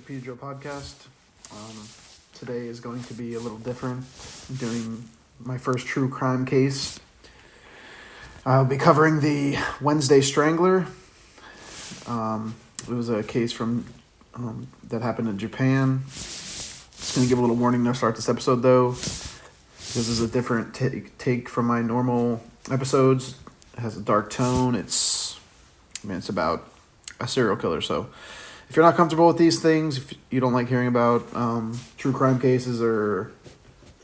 Peter Joe podcast. Today is going to be a little different. I'm doing my first true crime case. I'll be covering the Wednesday Strangler. It was a case from that happened in Japan. Just going to give a little warning to start this episode, though. This is a different take from my normal episodes. It has a dark tone. It's about a serial killer, so if you're not comfortable with these things, if you don't like hearing about true crime cases or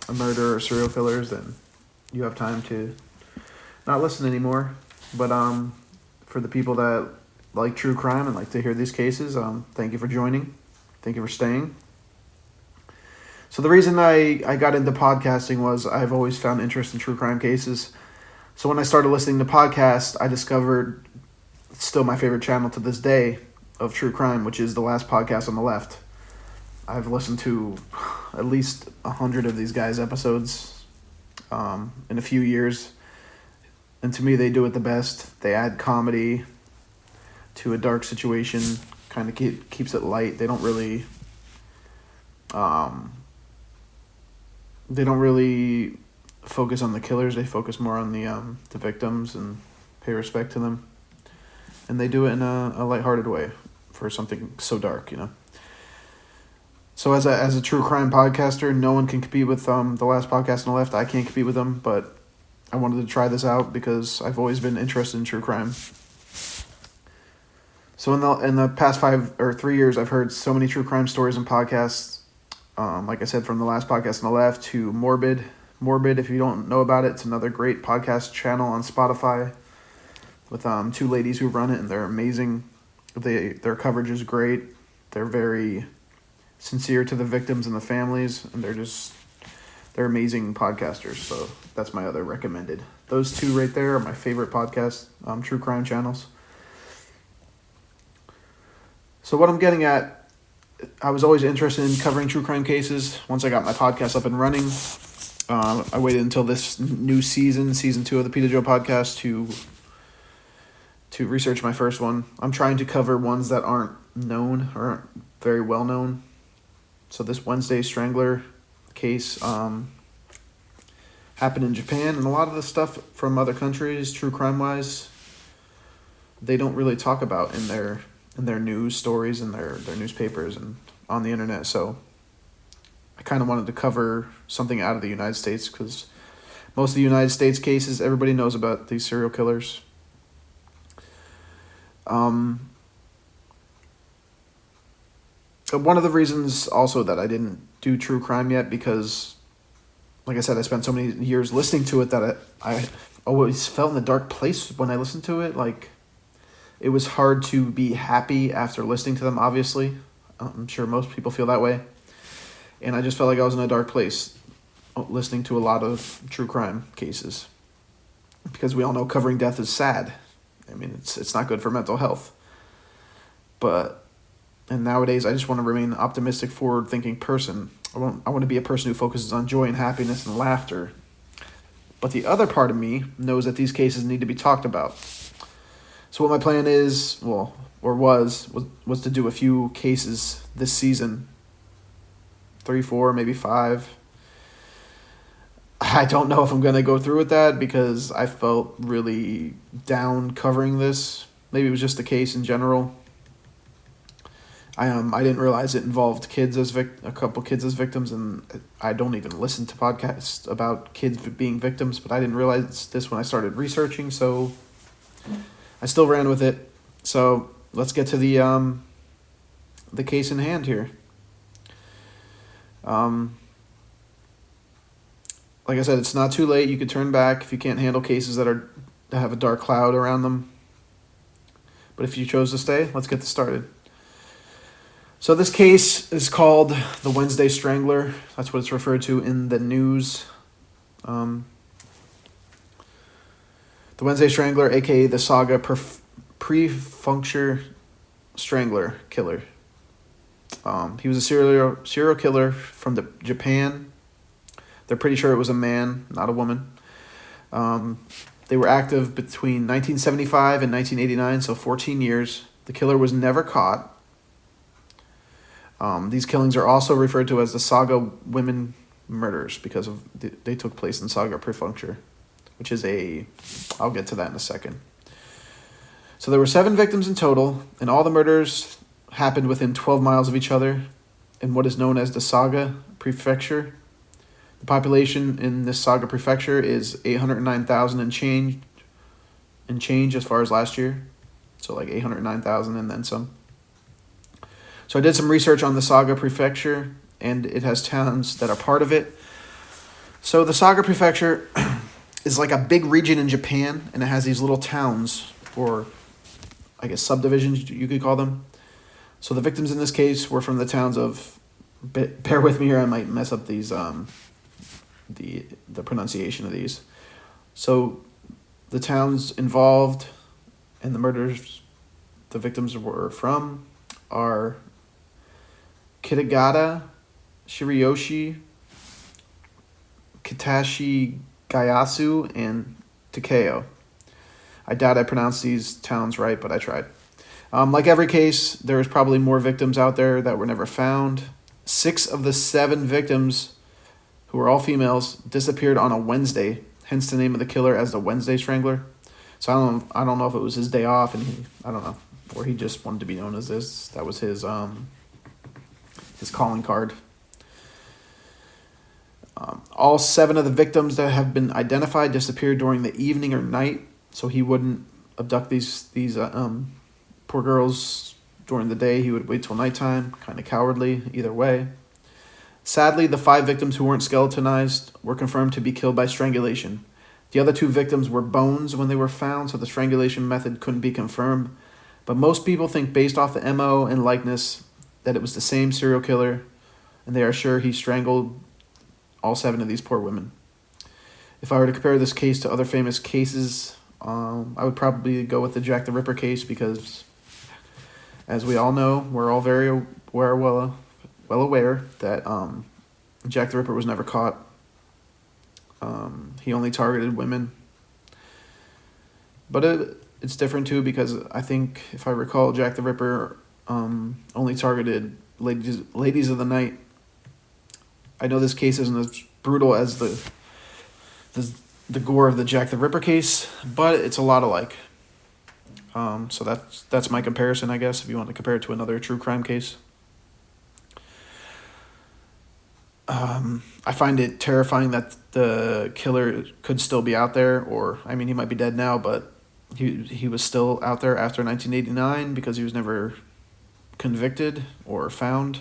a murder or serial killers, then you have time to not listen anymore. But for the people that like true crime and like to hear these cases, thank you for joining. Thank you for staying. So the reason I got into podcasting was I've always found interest in true crime cases. So when I started listening to podcasts, I discovered still my favorite channel to this day of true crime, which is The Last Podcast on the Left. I've listened to at least 100 of these guys' episodes in a few years. And to me, they do it the best. They add comedy to a dark situation, kind of keeps it light. They don't really focus on the killers. They focus more on the victims and pay respect to them. And they do it in a lighthearted way for something so dark, So as a true crime podcaster, no one can compete with The Last Podcast on the Left. I can't compete with them, but I wanted to try this out because I've always been interested in true crime. So in the past 3 years, I've heard so many true crime stories and podcasts. Like I said, from The Last Podcast on the Left to Morbid. Morbid, if you don't know about it, it's another great podcast channel on Spotify with two ladies who run it, and they're amazing. Their coverage is great. They're very sincere to the victims and the families, and they're amazing podcasters. So that's my other recommended. Those two right there are my favorite podcast true crime channels. So what I'm getting at, I was always interested in covering true crime cases. Once I got my podcast up and running, I waited until this new season 2 of the Peter Joe podcast to research my first one. I'm trying to cover ones that aren't known or aren't very well known. So this Wednesday Strangler case happened in Japan, and a lot of the stuff from other countries, true crime wise, they don't really talk about in their news stories and their newspapers and on the internet. So I kind of wanted to cover something out of the United States because most of the United States cases, everybody knows about these serial killers. One of the reasons also that I didn't do true crime yet, because like I said, I spent so many years listening to it that I always felt in a dark place when I listened to it. Like, it was hard to be happy after listening to them, obviously. I'm sure most people feel that way. And I just felt like I was in a dark place listening to a lot of true crime cases. Because we all know covering death is sad. I mean, it's not good for mental health. And nowadays, I just want to remain an optimistic, forward-thinking person. I want to be a person who focuses on joy and happiness and laughter. But the other part of me knows that these cases need to be talked about. So what my plan is, was to do a few cases this season. 3, 4, maybe 5. I don't know if I'm going to go through with that because I felt really down covering this. Maybe it was just the case in general. I didn't realize it involved a couple kids as victims, and I don't even listen to podcasts about kids being victims, but I didn't realize this when I started researching, so I still ran with it. So let's get to the case in hand here. Like I said, it's not too late. You could turn back if you can't handle cases that have a dark cloud around them. But if you chose to stay, let's get this started. So this case is called the Wednesday Strangler. That's what it's referred to in the news. The Wednesday Strangler, a.k.a. the Saga Prefecture Strangler Killer. He was a serial killer from Japan. They're pretty sure it was a man, not a woman. They were active between 1975 and 1989, so 14 years. The killer was never caught. These killings are also referred to as the Saga women murders because they took place in Saga Prefecture, which is I'll get to that in a second. So there were 7 victims in total, and all the murders happened within 12 miles of each other in what is known as the Saga Prefecture. The population in this Saga Prefecture is 809,000 and change as far as last year. So like 809,000 and then some. So I did some research on the Saga Prefecture, and it has towns that are part of it. So the Saga Prefecture is like a big region in Japan, and it has these little towns, or I guess subdivisions you could call them. So the victims in this case were from the towns of, bear with me here, I might mess up these, the pronunciation of these. So the towns involved and the murders the victims were from are Kitagata, Shirioshi, Kitashi Gayasu, and Takeo. I doubt I pronounced these towns right, but I tried. Like every case, there was probably more victims out there that were never found. 6 of the 7 victims, who were all females, disappeared on a Wednesday, hence the name of the killer as the Wednesday Strangler. So I don't know if it was his day off, and I don't know, or he just wanted to be known as this. That was his calling card. All 7 of the victims that have been identified disappeared during the evening or night, so he wouldn't abduct these poor girls during the day. He would wait till nighttime. Kind of cowardly either way. Sadly, the 5 victims who weren't skeletonized were confirmed to be killed by strangulation. The other 2 victims were bones when they were found, so the strangulation method couldn't be confirmed. But most people think, based off the MO and likeness, that it was the same serial killer, and they are sure he strangled all 7 of these poor women. If I were to compare this case to other famous cases, I would probably go with the Jack the Ripper case because, as we all know, we're all very well aware that Jack the Ripper was never caught. He only targeted women. But it's different too because I think, if I recall, Jack the Ripper only targeted ladies of the night. I know this case isn't as brutal as the gore of the Jack the Ripper case, but it's a lot alike. So that's my comparison, I guess, if you want to compare it to another true crime case. I find it terrifying that the killer could still be out there, or, I mean, he might be dead now, but he was still out there after 1989 because he was never convicted or found.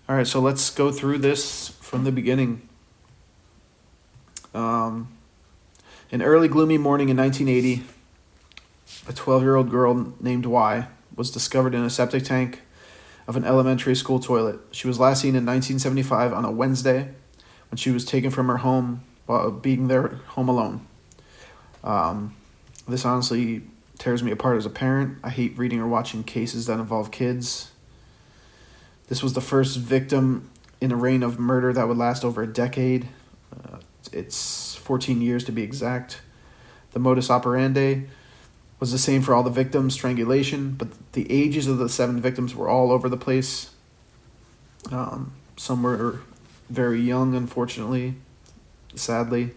All right, so let's go through this from the beginning. An early gloomy morning in 1980, a 12-year-old girl named Y was discovered in a septic tank of an elementary school toilet. She was last seen in 1975 on a Wednesday when she was taken from her home while being there home alone. This honestly tears me apart as a parent. I hate reading or watching cases that involve kids. This was the first victim in a reign of murder that would last over a decade. It's 14 years to be exact. The modus operandi was the same for all the victims, strangulation, but the ages of the 7 victims were all over the place. Some were very young, unfortunately, sadly,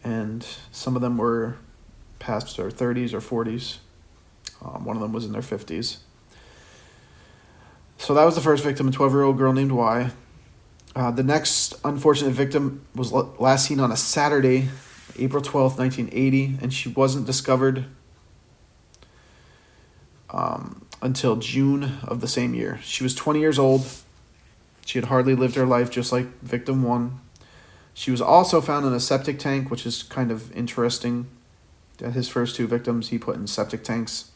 and some of them were past their 30s or 40s. One of them was in their 50s. So that was the first victim, a 12-year-old girl named Y. The next unfortunate victim was last seen on a Saturday, April 12th, 1980, and she wasn't discovered until June of the same year. She was 20 years old. She had hardly lived her life, just like victim 1. She was also found in a septic tank, which is kind of interesting. That his first 2 victims he put in septic tanks.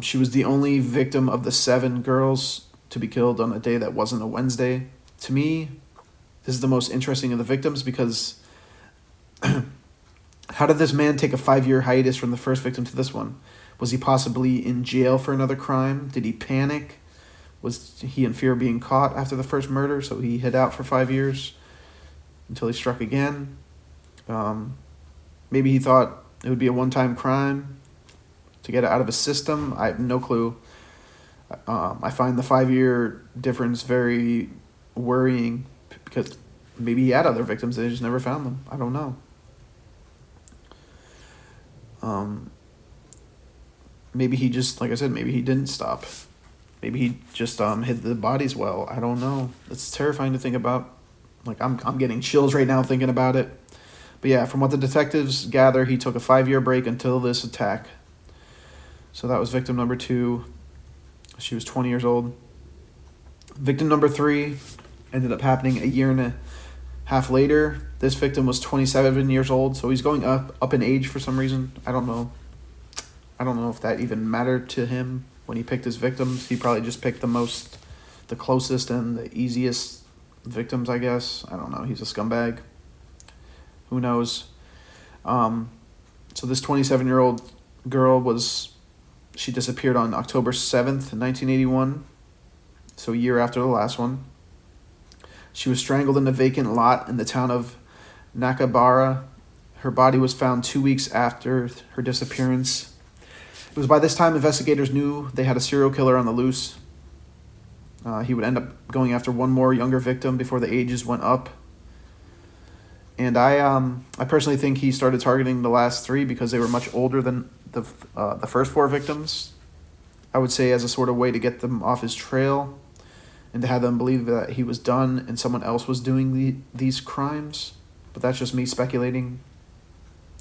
She was the only victim of the 7 girls to be killed on a day that wasn't a Wednesday. To me, this is the most interesting of the victims because how did this man take a 5-year hiatus from the first victim to this one? Was he possibly in jail for another crime? Did he panic? Was he in fear of being caught after the first murder, so he hid out for 5 years until he struck again? Maybe he thought it would be a one-time crime to get it out of his system. I have no clue. I find the 5-year difference very worrying because maybe he had other victims, they just never found them. I don't know. Maybe he just, like I said, maybe he didn't stop. Maybe he just hid the bodies well. I don't know. It's terrifying to think about. Like, I'm getting chills right now thinking about it. But yeah, from what the detectives gather, he took a 5-year break until this attack. So that was victim number 2. She was 20 years old. Victim number 3 ended up happening a year and a half later. This victim was 27 years old, so he's going up in age for some reason. I don't know. I don't know if that even mattered to him when he picked his victims. He probably just picked the closest and the easiest victims, I guess. I don't know. He's a scumbag. Who knows? So this 27-year-old girl she disappeared on October 7th, 1981. So a year after the last one. She was strangled in a vacant lot in the town of Nakabara. Her body was found 2 weeks after her disappearance. It was by this time investigators knew they had a serial killer on the loose. He would end up going after one more younger victim before the ages went up. And I personally think he started targeting the last 3 because they were much older than the first 4 victims. I would say as a sort of way to get them off his trail and to have them believe that he was done and someone else was doing these crimes. But that's just me speculating.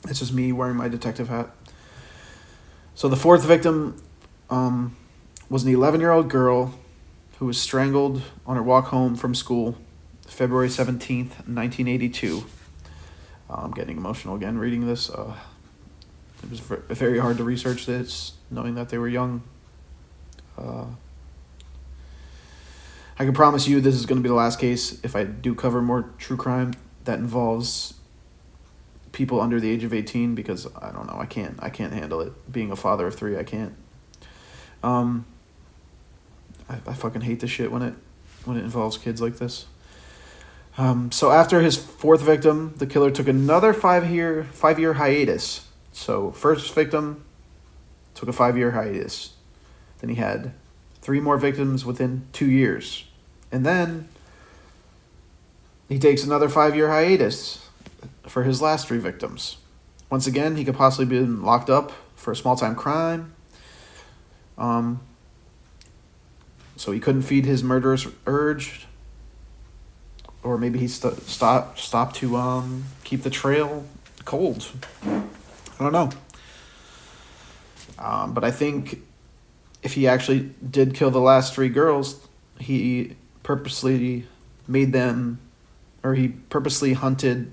It's just me wearing my detective hat. So the 4th victim was an 11-year-old girl who was strangled on her walk home from school, February 17th, 1982. I'm getting emotional again reading this. It was very hard to research this, knowing that they were young. I can promise you this is going to be the last case if I do cover more true crime that involves people under the age of 18, because I don't know, I can't handle it. Being a father of 3, I can't. I fucking hate this shit when it involves kids like this. So after his 4th victim, the killer took another 5-year hiatus. So first victim took a 5-year hiatus. Then he had 3 more victims within 2 years. And then he takes another 5-year hiatus for his last 3 victims. Once again, he could possibly be locked up for a small-time crime. So he couldn't feed his murderous urge. Or maybe he stopped to keep the trail cold. I don't know. But I think if he actually did kill the last 3 girls, he purposely made them, or he purposely hunted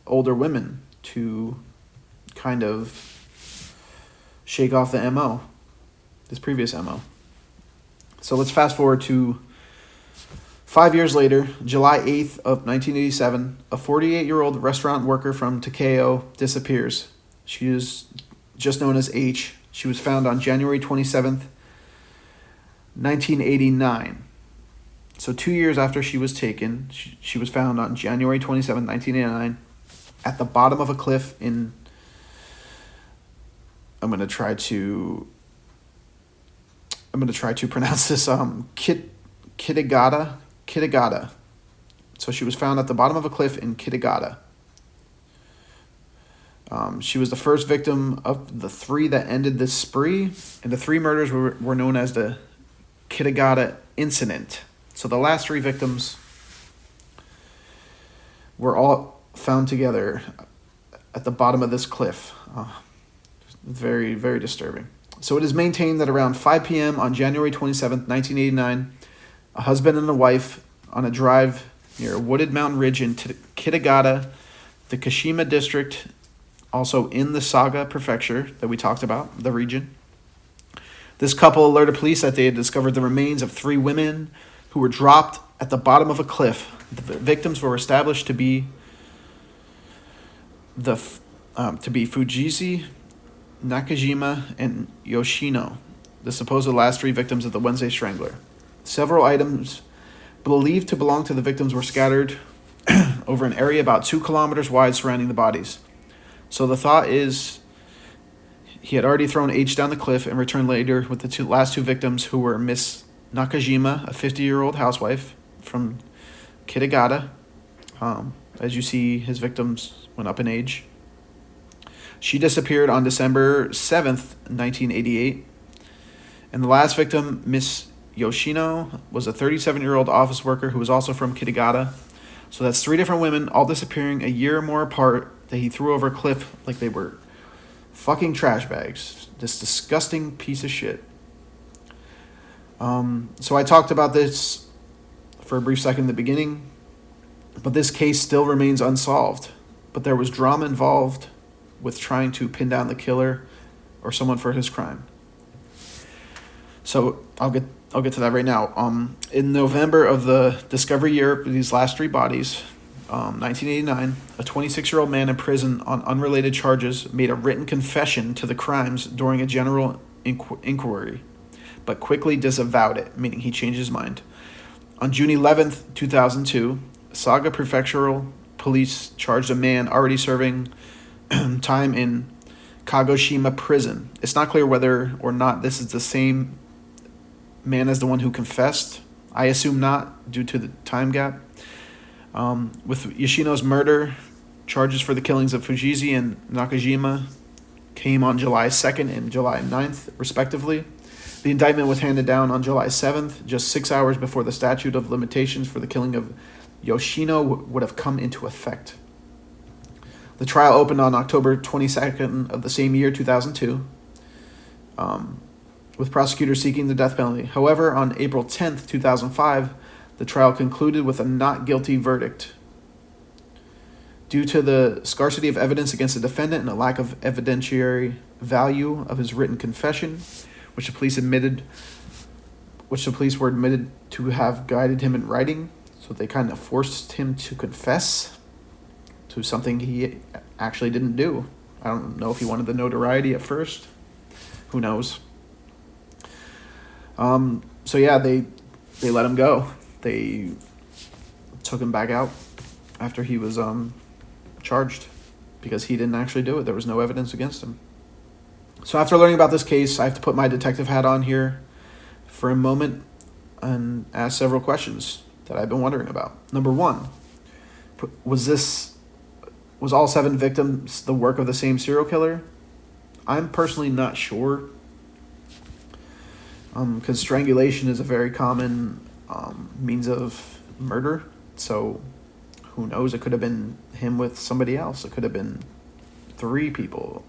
older women to kind of shake off the MO, this previous MO. So let's fast forward to 5 years later, July 8th of 1987, a 48-year-old restaurant worker from Takeo disappears. She is just known as H. She was found on January 27th, 1989. So 2 years after she was taken, she was found on January 27th, 1989, at the bottom of a cliff in, I'm going to try to pronounce this, Kitagata. So she was found at the bottom of a cliff in Kitagata. She was the first victim of the 3 that ended this spree, and the 3 murders were known as the Kitagata incident. So the last 3 victims were all found together at the bottom of this cliff. Very, very disturbing. So it is maintained that around 5 p.m. on January 27th, 1989, a husband and a wife on a drive near a wooded mountain ridge in Kitagata, the Kashima district, also in the Saga prefecture that we talked about, the region. This couple alerted police that they had discovered the remains of 3 women who were dropped at the bottom of a cliff. The victims were established to be Fujisi, Nakajima, and Yoshino, the supposed last 3 victims of the Wednesday Strangler. Several items believed to belong to the victims were scattered over an area about 2 kilometers wide surrounding the bodies. So the thought is He had already thrown H down the cliff and returned later with the last two victims, who were Miss Nakajima, a 50-year-old housewife from Kitagata. As you see, his victims went up in age. She disappeared on December 7th, 1988. And the last victim, Miss Yoshino, was a 37-year-old office worker who was also from Kitagata. So that's 3 different women, all disappearing a year or more apart, that he threw over a cliff like they were fucking trash bags. This disgusting piece of shit. So I talked about this for a brief second in the beginning, but this case still remains unsolved. But there was drama involved with trying to pin down the killer or someone for his crime. So I'll get to that right now. In November of the discovery year of these last 3 bodies, 1989, a 26-year-old man in prison on unrelated charges made a written confession to the crimes during a general inquiry, but quickly disavowed it, meaning he changed his mind. On June 11th, 2002, Saga Prefectural Police charged a man already serving time in Kagoshima prison. It's not clear whether or not this is the same man as the one who confessed. I assume not, due to the time gap. With Yoshino's murder, charges for the killings of Fujisi and Nakajima came on July 2nd and July 9th, respectively. The indictment was handed down on July 7th, just 6 hours before the statute of limitations for the killing of Yoshino would have come into effect. The trial opened on October 22nd of the same year, 2002, with prosecutors seeking the death penalty. However, on April 10th, 2005, the trial concluded with a not guilty verdict. Due to the scarcity of evidence against the defendant and a lack of evidentiary value of his written confession, which the police were admitted to have guided him in writing, so they kind of forced him to confess to something he actually didn't do. I don't know if he wanted the notoriety at first. Who knows? So yeah, they let him go. They took him back out after he was charged because he didn't actually do it. There was no evidence against him. So after learning about this case, I have to put my detective hat on here for a moment and ask several questions that I've been wondering about. Number 1, was all 7 victims the work of the same serial killer? I'm personally not sure, because strangulation is a very common means of murder. So who knows? It could have been him with somebody else. It could have been 3 people.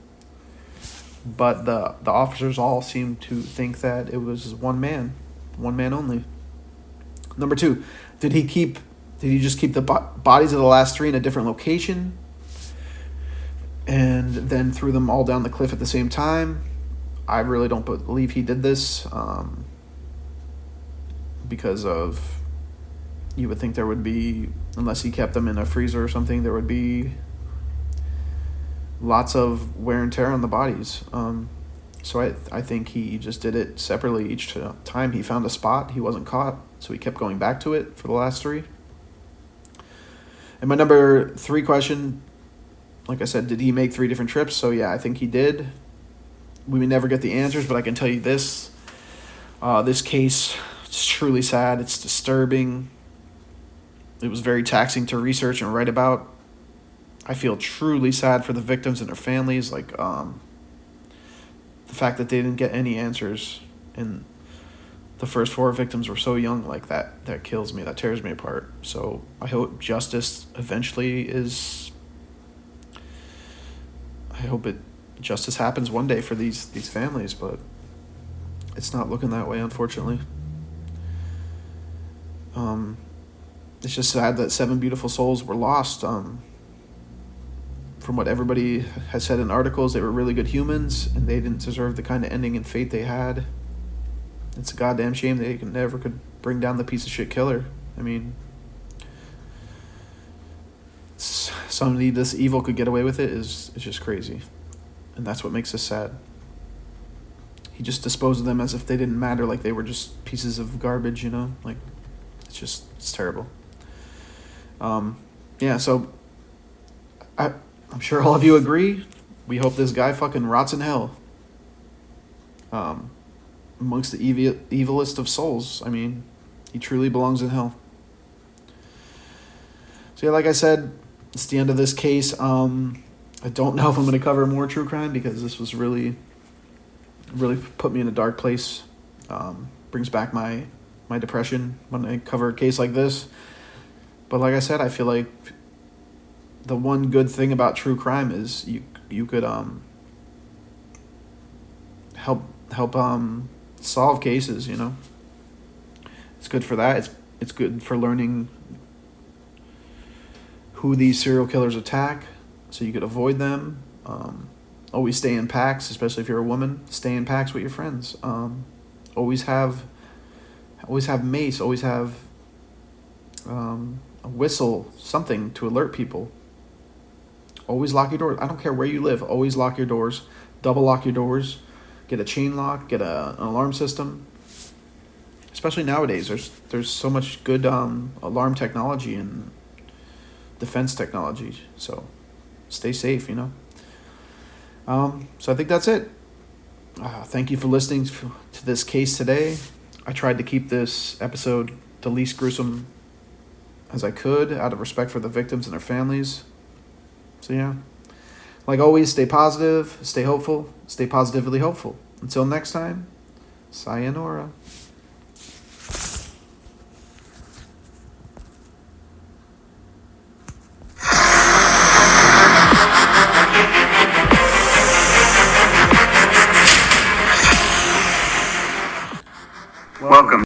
But the officers all seem to think that it was one man only. Number 2, did he just keep the bodies of the last 3 in a different location and then threw them all down the cliff at the same time? I really don't believe he did this, because of, you would think there would be, unless he kept them in a freezer or something, there would be lots of wear and tear on the bodies. So I think he just did it separately each time he found a spot. He wasn't caught, so he kept going back to it for the last 3. And my number 3 question, like I said, did he make 3 different trips? So yeah, I think he did. We may never get the answers, but I can tell you this. This case is truly sad. It's disturbing. It was very taxing to research and write about. I feel truly sad for the victims and their families. Like, the fact that they didn't get any answers, and the first 4 victims were so young, like that kills me. That tears me apart. So I hope justice eventually is. I hope justice happens one day for these families, but it's not looking that way, unfortunately. It's just sad that 7 beautiful souls were lost. From what everybody has said in articles, they were really good humans, and they didn't deserve the kind of ending and fate they had. It's a goddamn shame they never could bring down the piece of shit killer. I mean, somebody this evil could get away with it is just crazy. And that's what makes us sad. He just disposed of them as if they didn't matter, like they were just pieces of garbage, Like, it's terrible. Yeah, so I'm sure all of you agree. We hope this guy fucking rots in hell. amongst the evilest of souls. I mean, he truly belongs in hell. So yeah, like I said, it's the end of this case. I don't know if I'm going to cover more true crime because this was really put me in a dark place. Brings back my depression when I cover a case like this. But like I said, I feel like the one good thing about true crime is you could help solve cases. You know, it's good for that. It's good for learning who these serial killers attack, so you could avoid them. Always stay in packs, especially if you're a woman. Stay in packs with your friends. Always have mace. Always have a whistle, something to alert people. Always lock your doors. I don't care where you live. Always lock your doors. Double lock your doors. Get a chain lock. Get an alarm system. Especially nowadays, there's so much good alarm technology and defense technology. So stay safe, you know. So I think that's it. Thank you for listening to this case today. I tried to keep this episode the least gruesome as I could, out of respect for the victims and their families. So yeah, like always, stay positive, stay hopeful, stay positively hopeful. Until next time, sayonara. Welcome.